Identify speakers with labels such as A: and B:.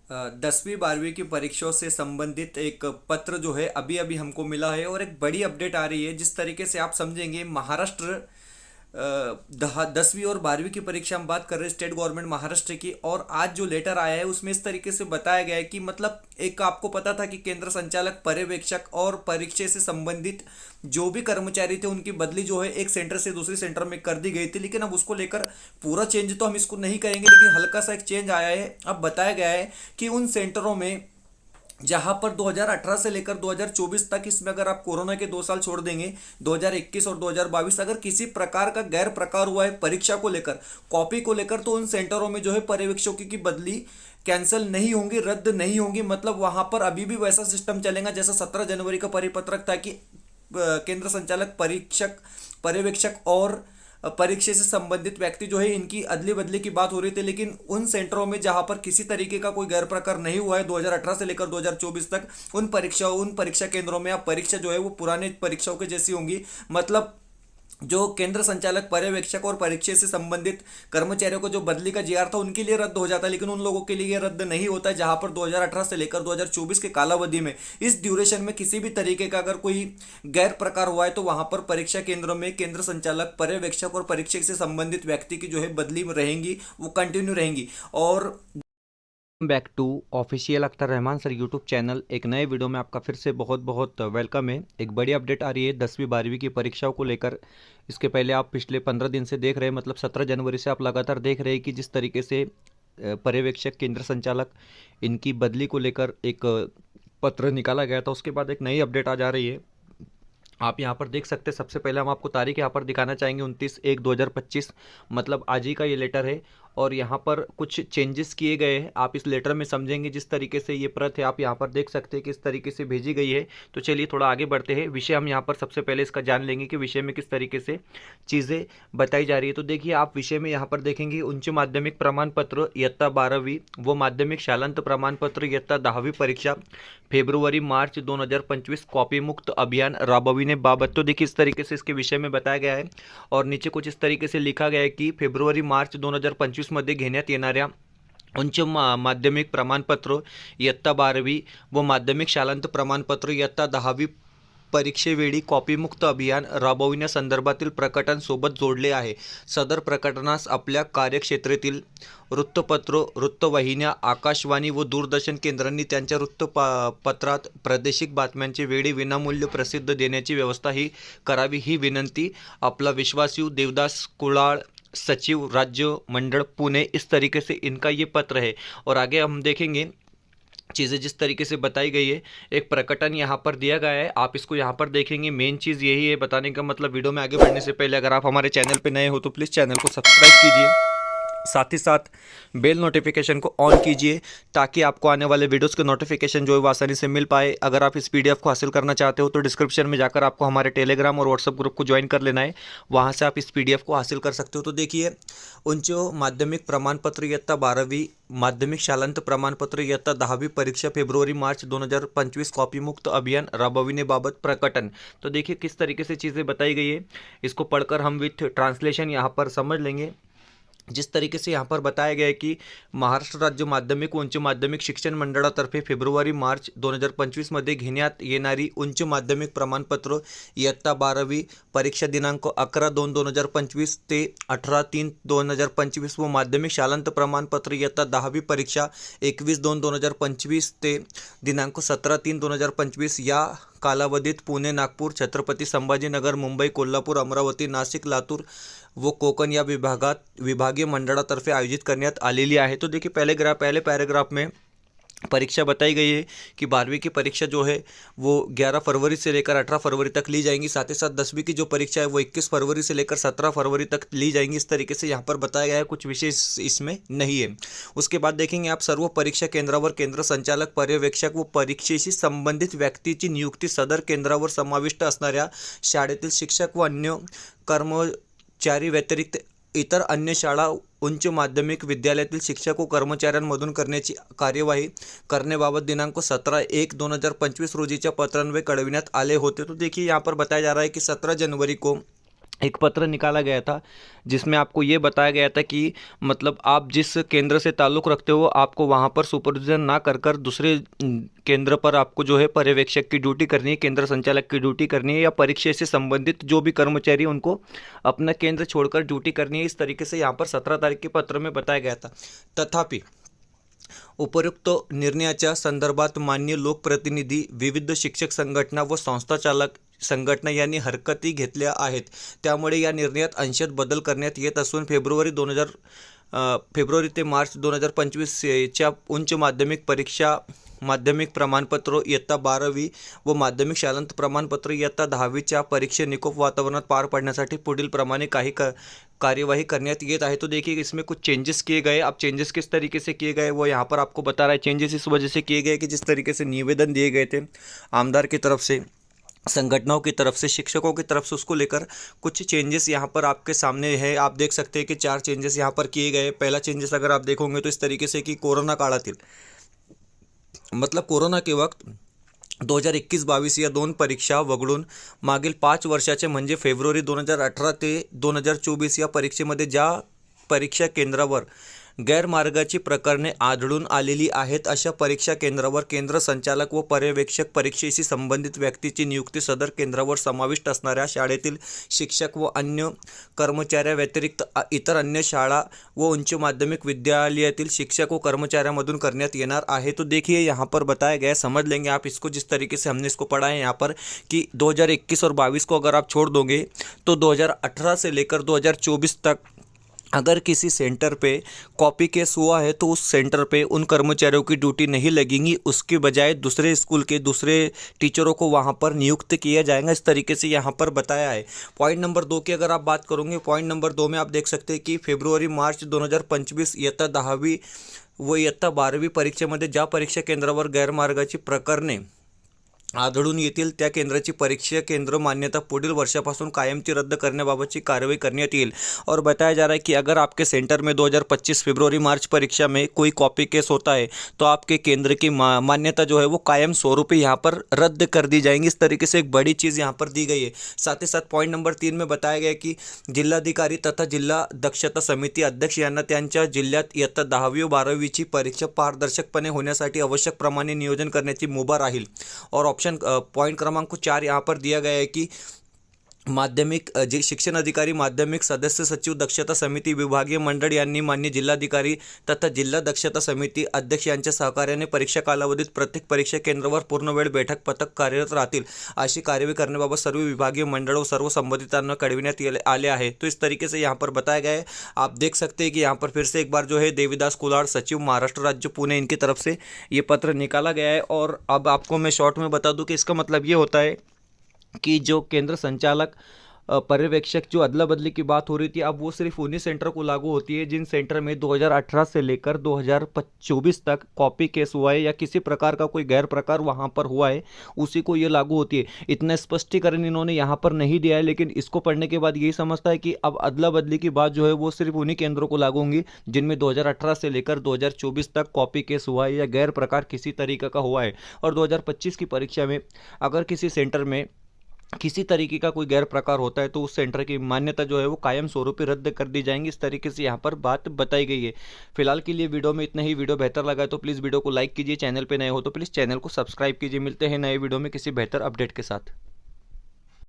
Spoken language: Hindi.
A: 10वीं 12वीं की परीक्षाओं से संबंधित एक पत्र जो है अभी अभी हमको मिला है और एक बड़ी अपडेट आ रही है। जिस तरीके से आप समझेंगे, महाराष्ट्र 10वीं और 12वीं की परीक्षा हम बात कर रहे हैं, स्टेट गवर्नमेंट महाराष्ट्र की। और आज जो लेटर आया है उसमें इस तरीके से बताया गया है कि मतलब एक आपको पता था कि केंद्र संचालक पर्यवेक्षक और परीक्षा से संबंधित जो भी कर्मचारी थे उनकी बदली जो है एक सेंटर से दूसरे सेंटर में कर दी गई थी। लेकिन अब उसको लेकर पूरा चेंज तो हम इसको नहीं करेंगे, लेकिन हल्का सा एक चेंज आया है। अब बताया गया है कि उन सेंटरों में जहां पर 2018 से लेकर 2024 तक, इसमें अगर आप कोरोना के 2 साल छोड़ देंगे, 2021 और 2022, अगर किसी प्रकार का गैर प्रकार हुआ है परीक्षा को लेकर, कॉपी को लेकर, तो उन सेंटरों में जो है पर्यवेक्षकों की बदली कैंसिल नहीं होंगी, रद्द नहीं होंगी। मतलब वहां पर अभी भी वैसा सिस्टम चलेगा जैसा 17 जनवरी का परिपत्रक था कि केंद्र संचालक परीक्षक पर्यवेक्षक और परीक्षा से संबंधित व्यक्ति जो है इनकी अदली बदली की बात हो रही थी। लेकिन उन सेंटरों में जहां पर किसी तरीके का कोई गैर प्रकार नहीं हुआ है 2018 से लेकर 2024 तक, उन परीक्षा केंद्रों में अब परीक्षा जो है वो पुराने परीक्षाओं के जैसी होंगी। मतलब जो केंद्र संचालक पर्यवेक्षक और परीक्षा से संबंधित कर्मचारियों को जो बदली का जीआर था उनके लिए रद्द हो जाता है, लेकिन उन लोगों के लिए ये रद्द नहीं होता है जहां पर 2018 से लेकर 2024 के कालावधि में, इस ड्यूरेशन में किसी भी तरीके का अगर कोई गैर प्रकार हुआ है तो वहां पर परीक्षा केंद्रों में केंद्र संचालक पर्यवेक्षक और परीक्षक से संबंधित व्यक्ति की जो है बदली रहेंगी, वो कंटिन्यू रहेंगी। और
B: back to official Akhtar Rahman sir YouTube channel. एक नए वीडियो में आपका फिर से बहुत बहुत वेलकम है। एक बड़ी अपडेट आ रही है 10वीं 12वीं की परीक्षाओं को लेकर। इसके पहले आप पिछले 15 दिन से देख रहे हैं, मतलब 17 जनवरी से आप लगातार देख रहे हैं कि जिस तरीके से पर्यवेक्षक केंद्र संचालक इनकी बदली को लेकर एक पत्र निकाला गया था, उसके बाद एक नई अपडेट आ जा रही है। आप यहाँ पर देख सकते हैं, सबसे पहले हम आपको तारीख यहाँ पर दिखाना चाहेंगे 29/1/2025, मतलब आज ही का ये लेटर है। और यहाँ पर कुछ चेंजेस किए गए हैं, आप इस लेटर में समझेंगे। जिस तरीके से ये प्रत है आप यहाँ पर देख सकते हैं कि इस तरीके से भेजी गई है। तो चलिए थोड़ा आगे बढ़ते हैं। विषय हम यहाँ पर सबसे पहले इसका जान लेंगे कि विषय में किस तरीके से चीज़ें बताई जा रही है। तो देखिए, आप विषय में यहाँ पर देखेंगे उच्च माध्यमिक प्रमाण पत्र इयत्ता 12वीं व माध्यमिक शालांत प्रमाण पत्र इयत्ता 10वीं परीक्षा फेब्रुवारी मार्च 2025 कॉपी मुक्त अभियान राबविण्याबाबत। तो देखिए, इस तरीके से इसके विषय में बताया गया है। और नीचे कुछ इस तरीके से लिखा गया है की फेब्रुवारी मार्च 2025 मध्ये घेण्यात येणाऱ्या उच्च माध्यमिक प्रमाणपत्र इयत्ता 12वी व माध्यमिक शालांत प्रमाणपत्र इयत्ता 10वी परीक्षेवेळी कॉपीमुक्त अभियान राबविण्यासंदर्भातील प्रकटन सोबत जोडले आहे। सदर प्रकटनास आपल्या कार्यक्षेत्रातील वृत्तपत्र, वृत्तवाहिन्या, आकाशवाणी व दूरदर्शन केंद्रांनी त्यांच्या वृत्तपत्रात प्रादेशिक बातम्यांचे वेळी विनामूल्य प्रसिद्ध देण्याची व्यवस्था ही करावी, ही विनंती आपला विश्वासू देवदास कुलाळ, सचिव राज्य मंडल पुणे। इस तरीके से इनका ये पत्र है। और आगे हम देखेंगे चीज़ें जिस तरीके से बताई गई है। एक प्रकटन यहाँ पर दिया गया है, आप इसको यहाँ पर देखेंगे। मेन चीज़ यही है बताने का, मतलब वीडियो में आगे बढ़ने से पहले अगर आप हमारे चैनल पे नए हो तो प्लीज़ चैनल को सब्सक्राइब कीजिए, साथ ही साथ बेल नोटिफिकेशन को ऑन कीजिए ताकि आपको आने वाले वीडियोस के नोटिफिकेशन जो है वो आसानी से मिल पाए। अगर आप इस पीडीएफ को हासिल करना चाहते हो तो डिस्क्रिप्शन में जाकर आपको हमारे टेलीग्राम और व्हाट्सएप ग्रुप को ज्वाइन कर लेना है, वहाँ से आप इस पीडीएफ को हासिल कर सकते हो। तो देखिए, उच्च माध्यमिक प्रमाणपत्र इयत्ता 12वी माध्यमिक शालांत प्रमाणपत्र इयत्ता 10वी परीक्षा फेब्रुवारी मार्च 2025 कॉपी मुक्त अभियान राबविण्याबाबत प्रकटन। तो देखिए किस तरीके से चीज़ें बताई गई है, इसको पढ़कर हम विथ ट्रांसलेशन यहाँ पर समझ लेंगे। जिस तरीके से यहाँ पर बताया गया है की महाराष्ट्र राज्य माध्यमिक व उच्च माध्यमिक शिक्षण मंडळातर्फे फेब्रुवारी मार्च 2025 मध्ये घेण्यात येणारी उच्च माध्यमिक प्रमाणपत्र इयत्ता 12वी परीक्षा दिनांक 11/2/2025 ते 18/3/2025 व माध्यमिक शालांत प्रमाणपत्र इयत्ता 10वी परीक्षा 21/2/2025 ते दिनांक 17/3/2025 या कालावधीत पुणे, नागपूर, छत्रपती संभाजीनगर, मुंबई, कोल्हापूर, अमरावती, नाशिक, लातूर वो कोकण या विभागीय मंडळातर्फे आयोजित करण्यात आलेली आहे। तो देखिए पहले पैराग्राफ में परीक्षा बताई गई है कि 12वीं की परीक्षा जो है वो 11 फरवरी से लेकर 18 फरवरी तक ली जाएंगी। साथ ही साथ 10वीं की जो परीक्षा है वो 21 फरवरी से लेकर 17 फरवरी तक ली जाएंगी। इस तरीके से यहाँ पर बताया गया है, कुछ विशेष इसमें नहीं है। उसके बाद देखेंगे आप, सर्व परीक्षा केंद्रावर केंद्र संचालक पर्यवेक्षक व परीक्षेशी संबंधित व्यक्तीची नियुक्ती सदर केंद्रावर समाविष्ट असणाऱ्या शाळेतील शिक्षक व अन्य कर्मचारी व्यतिरिक्त इतर अन्य शाळा उच्च माध्यमिक विद्यालयातील शिक्षक व कर्मचाऱ्यांमधून करण्याची कार्यवाही करण्याबाबत दिनांक 17/1/2025 रोजीच्या पत्रान्वये कळविण्यात आले होते। तो देखिए यहाँ पर बताया जा रहा है कि 17 जनवरी को एक पत्र निकाला गया था जिसमें आपको ये बताया गया था कि मतलब आप जिस केंद्र से ताल्लुक़ रखते हो आपको वहाँ पर सुपरविज़न ना कर दूसरे केंद्र पर आपको जो है पर्यवेक्षक की ड्यूटी करनी है, केंद्र संचालक की ड्यूटी करनी है, या परीक्षा से संबंधित जो भी कर्मचारी उनको अपना केंद्र छोड़कर ड्यूटी करनी है। इस तरीके से यहाँ पर 17 तारीख के पत्र में बताया गया था। तथापि उपरोक्त निर्णयाच्या संदर्भात मान्य लोकप्रतिनिधी, विविध शिक्षक संघटना व संस्थाचालक संघटना यांनी हरकती घेतल्या आहेत। त्यामुळे या निर्णयात अंशतः बदल करण्यात येत असून फेब्रुवारी ते मार्च 2025 च्या उच्च माध्यमिक परीक्षा, माध्यमिक प्रमाणपत्र इयत्ता 12वी व माध्यमिक शालांत प्रमाणपत्र इयत्ता 10वीच्या परीक्षा निकोप वातावरणात पार पडण्यासाठी पुढील प्रमाणे काही कार्यवाही करण्यात येत है। तो देखिए इसमें कुछ चेंजेस किए गए। अब चेंजेस किस तरीके से किए गए वो यहाँ पर आपको बता रहा है। चेंजेस इस वजह से किए गए कि जिस तरीके से निवेदन दिए गए थे आमदार की तरफ से, संगठनों की तरफ से, शिक्षकों की तरफ से, उसको लेकर कुछ चेंजेस यहाँ पर आपके सामने है। आप देख सकते हैं कि 4 चेंजेस यहाँ पर किए गए। पहला चेंजेस अगर आप देखोगे तो इस तरीके से कि कोरोना काळातील मतलब कोरोना के वक्त 2021-22 या 2 परीक्षा वगळून मागील 5 वर्षाचे म्हणजे फेब्रुवारी 2018 ते 2024 या परीक्षेमध्ये ज्या परीक्षा केंद्रावर गैरमार्गाची प्रकरणे आढळून आलेली आहेत अशा परीक्षा केंद्रावर केंद्र संचालक व पर्यवेक्षक परीक्षेशी संबंधित व्यक्तीची नियुक्ती सदर केंद्रावर समाविष्ट असणाऱ्या शाळेतील शिक्षक व अन्य कर्मचाऱ्याव्यतिरिक्त इतर अन्य शाळा व उच्च माध्यमिक विद्यालयातील शिक्षक व कर्मचाऱ्यांमधून करण्यात येणार आहे। तो देखिए यहाँ पर बताया गया, समझ लेंगे आप इसको जिस तरीके से हमने इसको पढ़ा है यहाँ पर कि 2021 और 22 को अगर आप छोड़ दोगे तो 2018 से लेकर 2024 तक अगर किसी सेंटर पे कॉपी केस हुआ है तो उस सेंटर पे उन कर्मचारियों की ड्यूटी नहीं लगेंगी, उसके बजाय दूसरे स्कूल के दूसरे टीचरों को वहाँ पर नियुक्त किया जाएगा। इस तरीके से यहाँ पर बताया है। पॉइंट नंबर 2 की अगर आप बात करोगे, पॉइंट नंबर 2 में आप देख सकते हैं कि फेब्रुवारी मार्च 2025 इयत्ता 10वी व इयत्ता 12वी परीक्षेमध्ये ज्या परीक्षा केंद्रावर गैरमार्गाची प्रकरणे आढळून येतील त्या केंद्राची परीक्षा केंद्र मान्यता पुढील वर्षापासून कायमची रद्द करण्याबाबतची कार्यवाही करण्यात येईल। और बताया जा रहा है कि अगर आपके सेंटर में 2025 फरवरी मार्च परीक्षा में कोई कॉपी केस होता है तो आपके केंद्र की मान्यता जो है वो कायम स्वरूप यहाँ पर रद्द कर दी जाएंगी। इस तरीके से एक बड़ी चीज़ यहाँ पर दी गई है। साथ ही साथ पॉइंट नंबर 3 में बताया गया कि जिल्हाधिकारी तथा जिल्हा दक्षता समिती अध्यक्ष यांना त्यांच्या जिल्ह्यात इयत्ता 10वी व 12वीची परीक्षा पारदर्शकपणे होण्यासाठी आवश्यक प्रमाणे नियोजन करण्याची मुभा राहील। और ऑप्शन पॉइंट क्रमांक 4 यहाँ पर दिया गया है कि माध्यमिक जे शिक्षण अधिकारी, माध्यमिक सदस्य सचिव, दक्षता समिती, विभागीय मंडळ यांनी मान्य जिल्हाधिकारी तथा जिल्हा दक्षता समिती अध्यक्ष यांच्या सहकार्याने परीक्षा कालावधीत प्रत्येक परीक्षा केंद्रावर पूर्णवेळ बैठक पथक कार्यरत राहतील अशी कार्यवाही करण्याबाबत सर्व विभागीय मंडळ व सर्व संबंधितांना कळविण्यात आले आहे। तो इस तरीके से यहाँ पर बताया गया है। आप देख सकते हैं कि यहाँ पर फिर से एक बार जो है देवीदास कुलाड़ सचिव महाराष्ट्र राज्य पुणे, इनकी तरफ से ये पत्र निकाला गया है। और अब आपको मैं शॉर्ट में बता दूं कि इसका मतलब ये होता है कि जो केंद्र संचालक पर्यवेक्षक जो अदला बदली की बात हो रही थी, अब वो सिर्फ उन्हीं सेंटर को लागू होती है जिन सेंटर में 2018 से लेकर 2024 तक कॉपी केस हुआ है या किसी प्रकार का कोई गैर प्रकार वहाँ पर हुआ है, उसी को ये लागू होती है। इतना स्पष्टीकरण इन्होंने यहाँ पर नहीं दिया है, लेकिन इसको पढ़ने के बाद यही समझता है कि अब अदला बदली की बात जो है वो सिर्फ उन्हीं केंद्रों को लागू होंगी जिनमें 2018 से लेकर 2024 तक कॉपी केस हुआ है या गैर प्रकार किसी तरीके का हुआ है। और 2025 की परीक्षा में अगर किसी सेंटर में किसी तरीके का कोई गैर प्रकार होता है तो उस सेंटर की मान्यता जो है वो कायम स्वरूप रद्द कर दी जाएंगी। इस तरीके से यहाँ पर बात बताई गई है। फिलहाल के लिए वीडियो में इतना ही। वीडियो बेहतर लगा है तो प्लीज़ वीडियो को लाइक कीजिए, चैनल पे नए हो तो प्लीज़ चैनल को सब्सक्राइब कीजिए। मिलते हैं नए वीडियो में किसी बेहतर अपडेट के साथ।